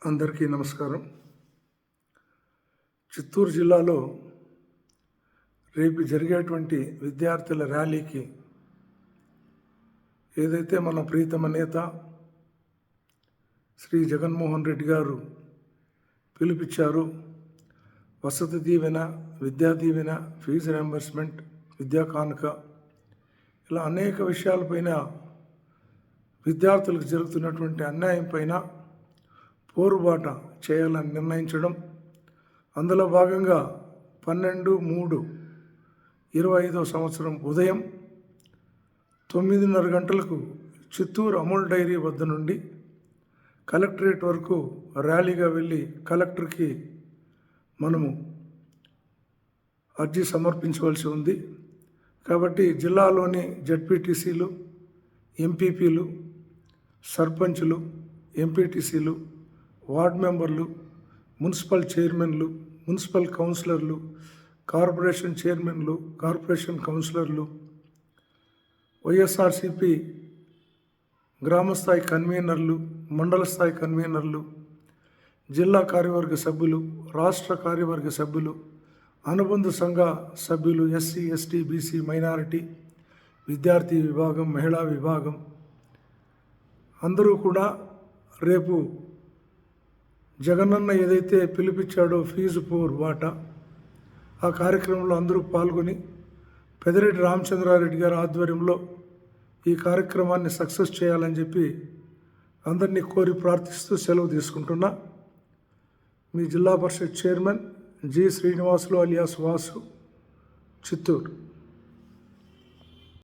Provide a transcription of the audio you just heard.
అందరికీ నమస్కారం. చిత్తూరు జిల్లాలో రేపు జరిగేటువంటి విద్యార్థుల ర్యాలీకి ఏదైతే మన ప్రీతమ నేత శ్రీ జగన్మోహన్ రెడ్డి గారు పిలుపిచ్చారు, వసతి దీవెన, విద్యా దీవెన, ఫీజు రియంబర్స్మెంట్, విద్యా కానుక, ఇలా అనేక విషయాలపైన విద్యార్థులకు జరుగుతున్నటువంటి అన్యాయం పైన పోరుబాట చేయాలని నిర్ణయించడం, అందులో భాగంగా 12/3/25 సంవత్సరం ఉదయం 9:30 గంటలకు చిత్తూరు అమూల్ డైరీ వద్ద నుండి కలెక్టరేట్ వరకు ర్యాలీగా వెళ్ళి కలెక్టర్కి మనము అర్జీ సమర్పించవలసి ఉంది. కాబట్టి జిల్లాలోని జడ్పీటీసీలు, ఎంపీపీలు, సర్పంచులు, ఎంపీటీసీలు, వార్డ్ మెంబర్లు, మున్సిపల్ చైర్మన్లు, మున్సిపల్ కౌన్సిలర్లు, కార్పొరేషన్ చైర్మన్లు, కార్పొరేషన్ కౌన్సిలర్లు, వైఎస్ఆర్సీపీ గ్రామస్థాయి కన్వీనర్లు, మండల స్థాయి కన్వీనర్లు, జిల్లా కార్యవర్గ సభ్యులు, రాష్ట్ర కార్యవర్గ సభ్యులు, అనుబంధ సంఘ సభ్యులు, ఎస్సీ, ఎస్టీ, బీసీ, మైనారిటీ, విద్యార్థి విభాగం, మహిళా విభాగం అందరూ కూడా రేపు జగనన్న ఏదైతే పిలిపించాడో ఫీజు పోరుబాట, ఆ కార్యక్రమంలో అందరూ పాల్గొని పెద్దిరెడ్డి రామచంద్రారెడ్డి గారి ఆధ్వర్యంలో ఈ కార్యక్రమాన్ని సక్సెస్ చేయాలని చెప్పి అందరినీ కోరి ప్రార్థిస్తూ సెలవు తీసుకుంటున్నా. మీ జిల్లా పరిషత్ chairman G Srinivasulu alias Vasu, Chittoor.